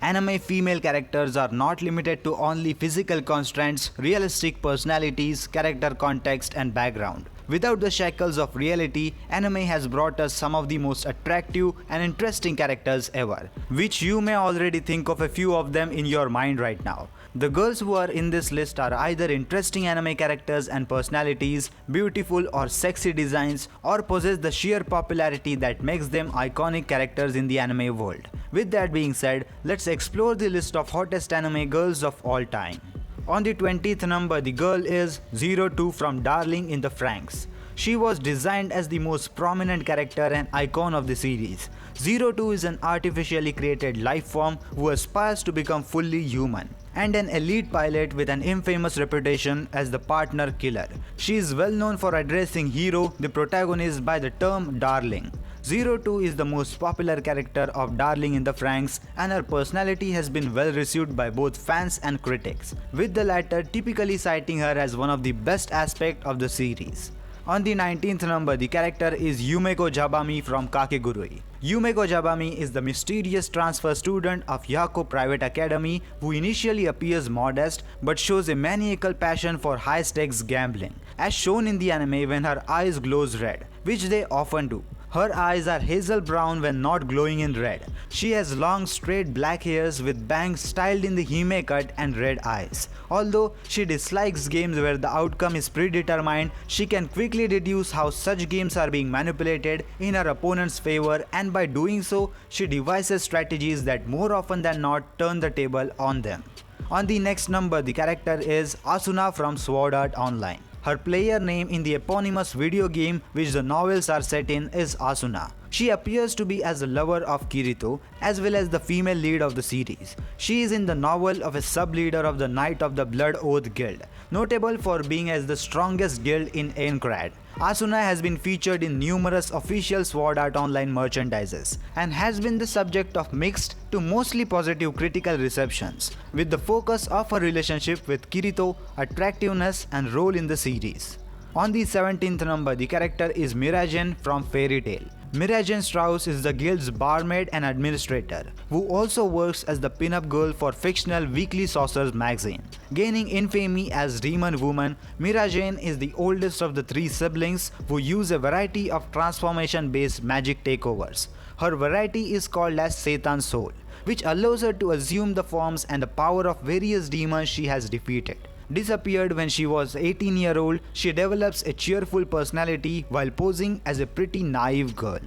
Anime female characters are not limited to only physical constraints, realistic personalities, character context, and background. Without the shackles of reality, anime has brought us some of the most attractive and interesting characters ever, which you may already think of a few of them in your mind right now. The girls who are in this list are either interesting anime characters and personalities, beautiful or sexy designs, or possess the sheer popularity that makes them iconic characters in the anime world. With that being said, let's explore the list of hottest anime girls of all time. On the 20th number, the girl is 02 from Darling in the Franxx. She was designed as the most prominent character and icon of the series. 02 is an artificially created life form who aspires to become fully human, and an elite pilot with an infamous reputation as the partner killer. She is well known for addressing Hiro, the protagonist, by the term Darling. 02 is the most popular character of Darling in the Franxx, and her personality has been well received by both fans and critics, with the latter typically citing her as one of the best aspects of the series. On the 19th number, the character is Yumeko Jabami from Kakegurui. Yumeko Jabami is the mysterious transfer student of Yako Private Academy who initially appears modest but shows a maniacal passion for high-stakes gambling, as shown in the anime when her eyes glows red, which they often do. Her eyes are hazel brown when not glowing in red. She has long straight black hairs with bangs styled in the Hime cut and red eyes. Although she dislikes games where the outcome is predetermined, she can quickly deduce how such games are being manipulated in her opponent's favor, and by doing so, she devises strategies that more often than not turn the table on them. On the next number, the character is Asuna from Sword Art Online. Her player name in the eponymous video game which the novels are set in is Asuna. She appears to be as the lover of Kirito as well as the female lead of the series. She is in the novel of a sub-leader of the Knight of the Blood Oath Guild, notable for being as the strongest guild in Aincrad. Asuna has been featured in numerous official Sword Art Online merchandises and has been the subject of mixed to mostly positive critical receptions, with the focus of her relationship with Kirito, attractiveness and role in the series. On the 17th number, the character is Mirajane from Fairy Tail. Mirajane Strauss is the guild's barmaid and administrator, who also works as the pin-up girl for fictional Weekly Saucers magazine. Gaining infamy as Demon Woman, Mirajane is the oldest of the three siblings who use a variety of transformation-based magic takeovers. Her variety is called as Satan Soul, which allows her to assume the forms and the power of various demons she has defeated. Disappeared when she was 18-year-old, she develops a cheerful personality while posing as a pretty naive girl.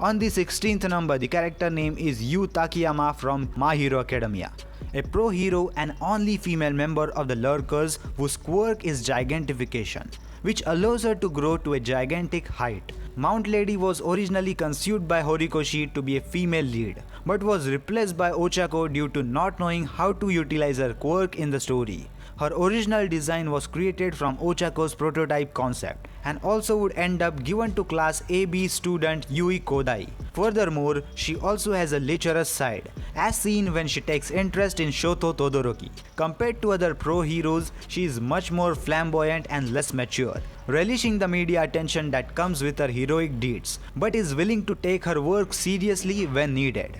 On the 16th number, the character name is Yu Takeyama from My Hero Academia, a pro hero and only female member of the Lurkers whose quirk is gigantification, which allows her to grow to a gigantic height. Mount Lady was originally conceived by Horikoshi to be a female lead, but was replaced by Ochako due to not knowing how to utilize her quirk in the story. Her original design was created from Ochako's prototype concept and also would end up given to class AB student Yui Kodai. Furthermore, she also has a lecherous side, as seen when she takes interest in Shoto Todoroki. Compared to other pro heroes, she is much more flamboyant and less mature, relishing the media attention that comes with her heroic deeds, but is willing to take her work seriously when needed.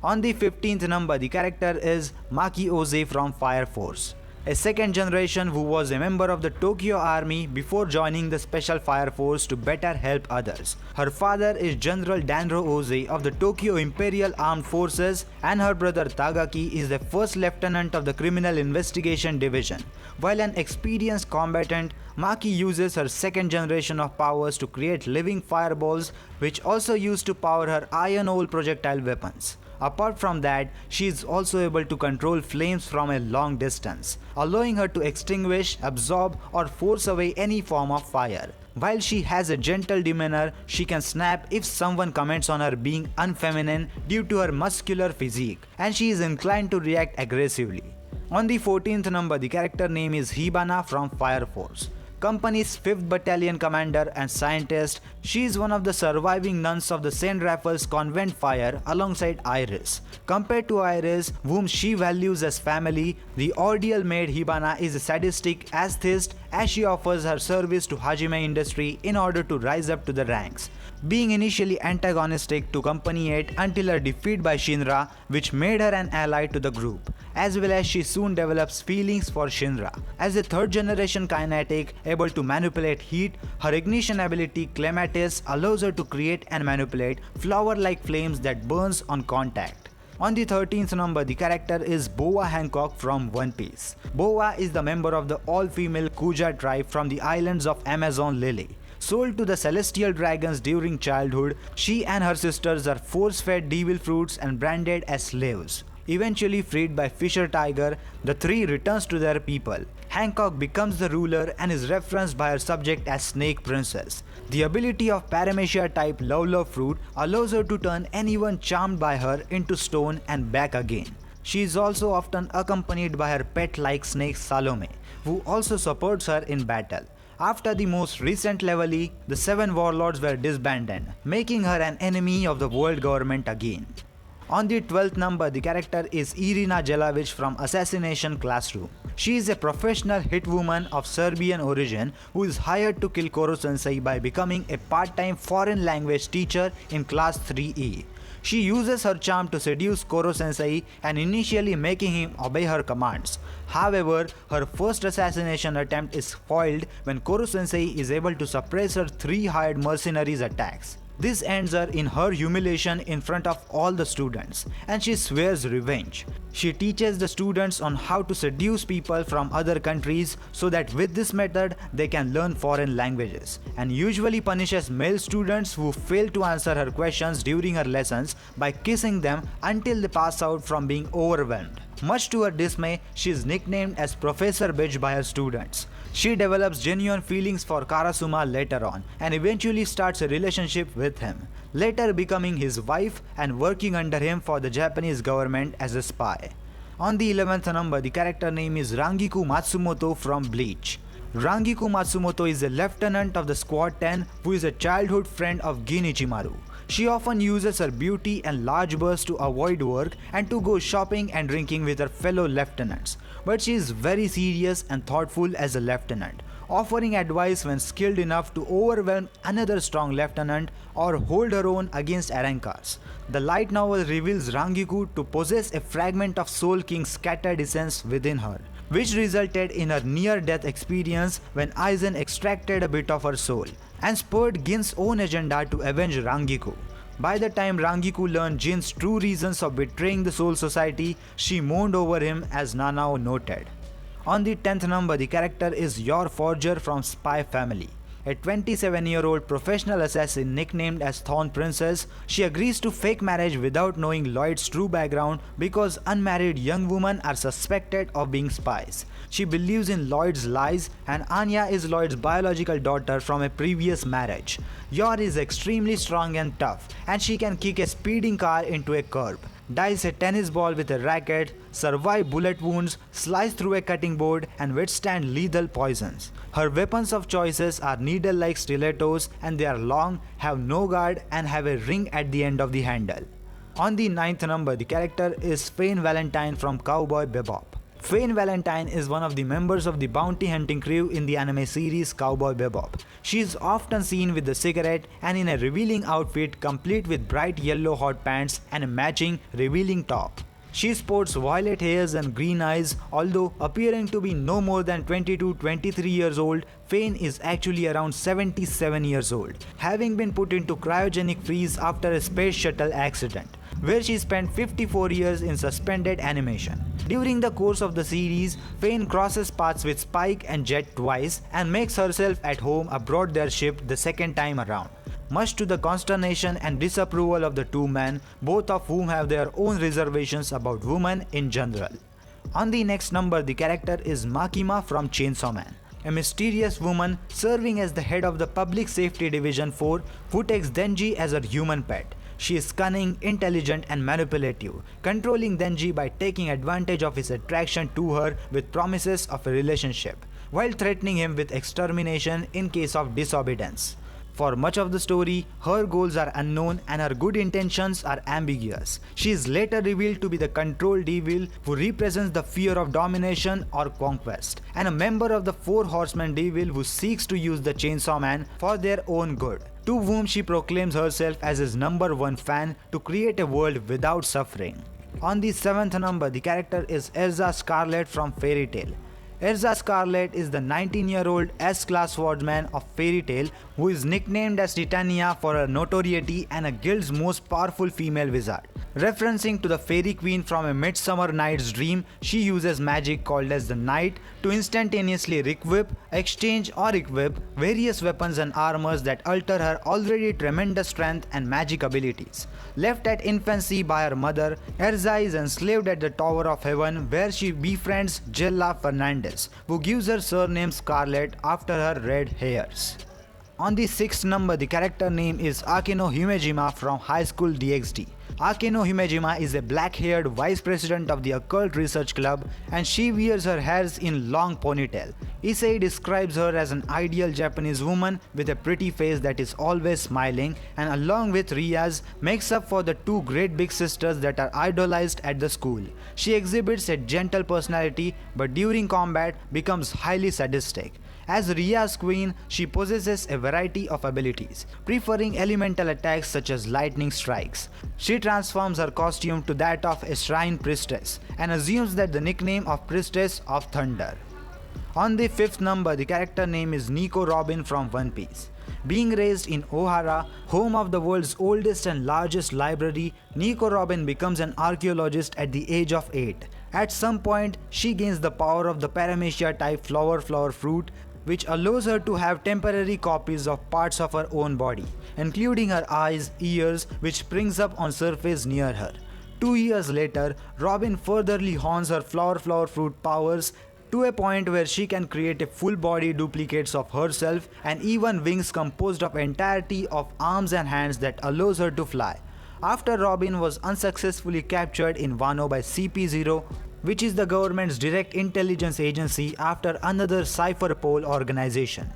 On the 15th number, the character is Maki Oze from Fire Force, a second generation who was a member of the Tokyo Army before joining the Special Fire Force to better help others. Her father is General Danro Oze of the Tokyo Imperial Armed Forces, and her brother Tagaki is the first lieutenant of the Criminal Investigation Division. While an experienced combatant, Maki uses her second generation of powers to create living fireballs, which also used to power her iron ore projectile weapons. Apart from that, she is also able to control flames from a long distance, allowing her to extinguish, absorb, or force away any form of fire. While she has a gentle demeanor, she can snap if someone comments on her being unfeminine due to her muscular physique, and she is inclined to react aggressively. On the 14th number, the character name is Hibana from Fire Force. company's 5th Battalion commander and scientist. She is one of the surviving nuns of the St. Raphael's convent fire alongside Iris. Compared to Iris, whom she values as family, the ordeal maid Hibana is a sadistic atheist as she offers her service to Hajime industry in order to rise up to the ranks, being initially antagonistic to Company 8 until her defeat by Shinra, which made her an ally to the group, as well as she soon develops feelings for Shinra. As a 3rd generation kinetic able to manipulate heat, her ignition ability Clematis allows her to create and manipulate flower-like flames that burns on contact. On the 13th number, the character is Boa Hancock from One Piece. Boa is the member of the all-female Kuja tribe from the islands of Amazon Lily. Sold to the celestial dragons during childhood, she and her sisters are force-fed devil fruits and branded as slaves. Eventually freed by Fisher Tiger, the three returns to their people. Hancock becomes the ruler and is referenced by her subject as Snake Princess. The ability of Paramecia type Love fruit allows her to turn anyone charmed by her into stone and back again. She is also often accompanied by her pet-like snake Salome, who also supports her in battle. After the most recent Levely, the 7 warlords were disbanded, making her an enemy of the world government again. On the 12th number, the character is Irina Jelavic from Assassination Classroom. She is a professional hitwoman of Serbian origin who is hired to kill Koro-sensei by becoming a part-time foreign language teacher in Class 3E. She uses her charm to seduce Koro-sensei and initially making him obey her commands. However, her first assassination attempt is foiled when Koro-sensei is able to suppress her 3 hired mercenaries' attacks. This ends her in her humiliation in front of all the students, and she swears revenge. She teaches the students on how to seduce people from other countries so that with this method they can learn foreign languages, and usually punishes male students who fail to answer her questions during her lessons by kissing them until they pass out from being overwhelmed. Much to her dismay, she is nicknamed as Professor Bitch by her students. She develops genuine feelings for Karasuma later on and eventually starts a relationship with him, later becoming his wife and working under him for the Japanese government as a spy. On the 11th number, the character name is Rangiku Matsumoto from Bleach. Rangiku Matsumoto is a lieutenant of the Squad 10 who is a childhood friend of Ginichimaru. She often uses her beauty and large bursts to avoid work and to go shopping and drinking with her fellow lieutenants. But she is very serious and thoughtful as a lieutenant, offering advice when skilled enough to overwhelm another strong lieutenant or hold her own against Arrancars. The light novel reveals Rangiku to possess a fragment of Soul King's scattered essence within her, which resulted in her near-death experience when Aizen extracted a bit of her soul and spurred Gin's own agenda to avenge Rangiku. By the time Rangiku learned Jin's true reasons of betraying the Soul Society, she mourned over him, as Nanao noted. On the 10th number, the character is Yor Forger from Spy Family. A 27-year-old professional assassin nicknamed as Thorn Princess, she agrees to fake marriage without knowing Lloyd's true background because unmarried young women are suspected of being spies. She believes in Lloyd's lies, and Anya is Lloyd's biological daughter from a previous marriage. Yor is extremely strong and tough, and she can kick a speeding car into a curb, dice a tennis ball with a racket, survive bullet wounds, slice through a cutting board, and withstand lethal poisons. Her weapons of choices are needle-like stilettos, and they are long, have no guard, and have a ring at the end of the handle. On the 9th number, the character is Faye Valentine from Cowboy Bebop. Faye Valentine is one of the members of the bounty hunting crew in the anime series Cowboy Bebop. She is often seen with a cigarette and in a revealing outfit complete with bright yellow hot pants and a matching revealing top. She sports violet hairs and green eyes. Although appearing to be no more than 22-23 years old, Faye is actually around 77 years old, having been put into cryogenic freeze after a space shuttle accident, where she spent 54 years in suspended animation. During the course of the series, Faye crosses paths with Spike and Jet twice and makes herself at home aboard their ship the second time around, much to the consternation and disapproval of the two men, both of whom have their own reservations about women in general. On the next number, the character is Makima from Chainsaw Man, a mysterious woman serving as the head of the Public Safety Division 4 who takes Denji as her human pet. She is cunning, intelligent and manipulative, controlling Denji by taking advantage of his attraction to her with promises of a relationship. while threatening him with extermination in case of disobedience. For much of the story, her goals are unknown and her good intentions are ambiguous. She is later revealed to be the controlled evil who represents the fear of domination or conquest, and a member of the Four Horsemen devil who seeks to use the Chainsaw Man for their own good, to whom she proclaims herself as his #1 fan to create a world without suffering. On the 7th number, the character is Erza Scarlet from Fairy Tail. Erza Scarlet is the 19-year-old S-class swordsman of Fairy Tail who is nicknamed as Titania for her notoriety and a guild's most powerful female wizard. Referencing to the fairy queen from A Midsummer Night's Dream, she uses magic called as the Night to instantaneously equip, exchange or equip various weapons and armors that alter her already tremendous strength and magic abilities. Left at infancy by her mother, Erza is enslaved at the Tower of Heaven where she befriends Jella Fernandez, who gives her surname Scarlet after her red hairs. On the 6th number, the character name is Akeno Himejima from High School DxD. Akeno Himejima is a black-haired vice president of the Occult Research Club and she wears her hairs in long ponytail. Issei describes her as an ideal Japanese woman with a pretty face that is always smiling, and along with Rias makes up for the two great big sisters that are idolized at the school. She exhibits a gentle personality but during combat becomes highly sadistic. As Rias' queen, she possesses a variety of abilities, preferring elemental attacks such as lightning strikes. She transforms her costume to that of a shrine priestess and assumes that the nickname of Priestess of Thunder. On the 5th number, the character name is Nico Robin from One Piece. Being raised in Ohara, home of the world's oldest and largest library, Nico Robin becomes an archaeologist at the age of 8. At some point, she gains the power of the Paramecia type flower fruit, which allows her to have temporary copies of parts of her own body, including her eyes, ears, which springs up on surface near her. 2 years later, Robin furtherly hones her flower fruit powers to a point where she can create a full body duplicates of herself and even wings composed of entirety of arms and hands that allows her to fly. After Robin was unsuccessfully captured in Wano by CP0, which is the government's direct intelligence agency after another Cypherpol organization.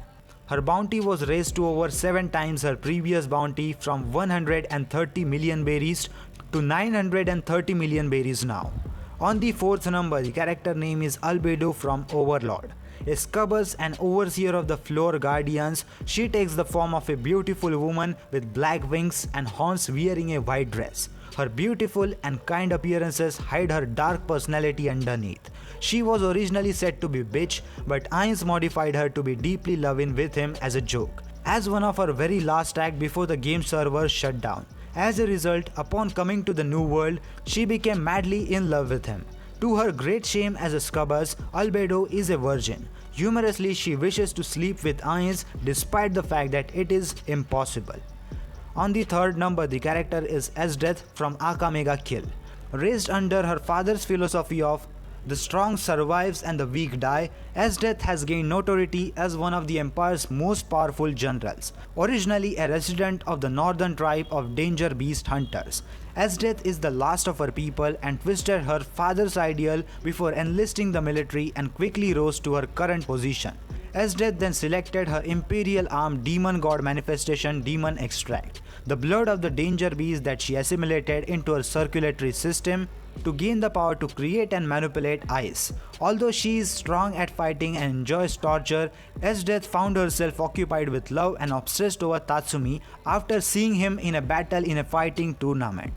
Her bounty was raised to over 7 times her previous bounty from 130 million berries to 930 million berries now. On the 4th number, the character name is Albedo from Overlord. A scubbers and overseer of the Floor Guardians, she takes the form of a beautiful woman with black wings and horns wearing a white dress. Her beautiful and kind appearances hide her dark personality underneath. She was originally said to be bitch, but Ainz modified her to be deeply loving with him as a joke, as one of her very last acts before the game server shut down. As a result, upon coming to the new world, she became madly in love with him. To her great shame as a scubbers, Albedo is a virgin. Humorously, she wishes to sleep with Ainz despite the fact that it is impossible. On the 3rd number, the character is Esdeath from Akamega Kill. Raised under her father's philosophy of the strong survives and the weak die, Esdeath has gained notoriety as one of the Empire's most powerful generals. Originally a resident of the northern tribe of Danger Beast Hunters, Esdeath is the last of her people and twisted her father's ideal before enlisting the military and quickly rose to her current position. Esdeath then selected her Imperial Arm Demon God manifestation Demon Extract, the blood of the danger beast that she assimilated into her circulatory system to gain the power to create and manipulate ice. Although she is strong at fighting and enjoys torture, Esdeath found herself occupied with love and obsessed over Tatsumi after seeing him in a battle in a fighting tournament.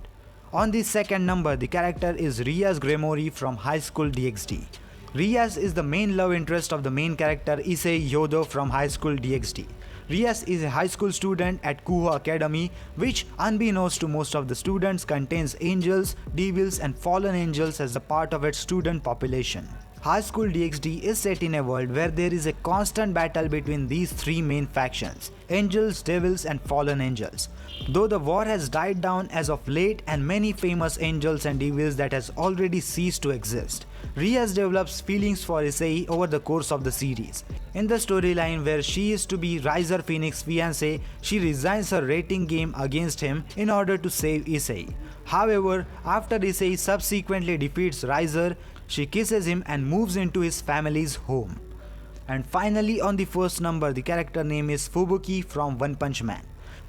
On the 2nd number, the character is Rias Gremory from High School DxD. Rias is the main love interest of the main character Issei Yodo from High School DxD. Rias is a high school student at Kuho Academy, which unbeknownst to most of the students contains angels, devils and fallen angels as a part of its student population. High School DxD is set in a world where there is a constant battle between these 3 main factions, angels, devils and fallen angels. Though the war has died down as of late and many famous angels and devils that has already ceased to exist, Rias develops feelings for Issei over the course of the series. In the storyline where she is to be Riser Phoenix's fiancé, she resigns her rating game against him in order to save Issei. However, after Issei subsequently defeats Riser, she kisses him and moves into his family's home. And finally on the first number, the character name is Fubuki from One Punch Man.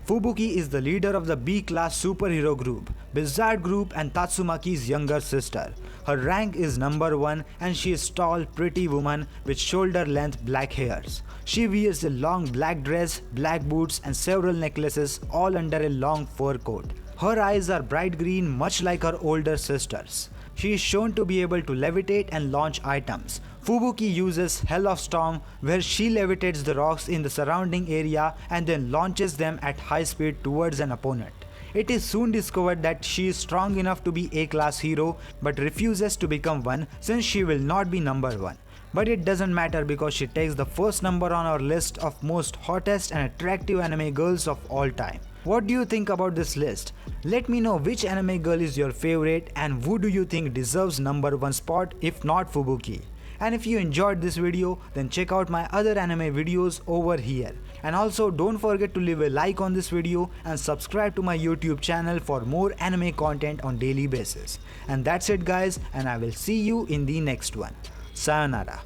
Fubuki is the leader of the B-class superhero group, Bizarre Group, and Tatsumaki's younger sister. Her rank is number 1 and she is tall, pretty woman with shoulder-length black hairs. She wears a long black dress, black boots and several necklaces all under a long fur coat. Her eyes are bright green, much like her older sisters. She is shown to be able to levitate and launch items. Fubuki uses Hell of Storm, where she levitates the rocks in the surrounding area and then launches them at high speed towards an opponent. It is soon discovered that she is strong enough to be a class hero but refuses to become one since she will not be number 1. But it doesn't matter because she takes the first number on our list of most hottest and attractive anime girls of all time. What do you think about this list? Let me know which anime girl is your favorite and who do you think deserves number 1 spot if not Fubuki. And if you enjoyed this video, then check out my other anime videos over here. And also don't forget to leave a like on this video and subscribe to my YouTube channel for more anime content on daily basis. And that's it guys, and I will see you in the next one. Sayonara.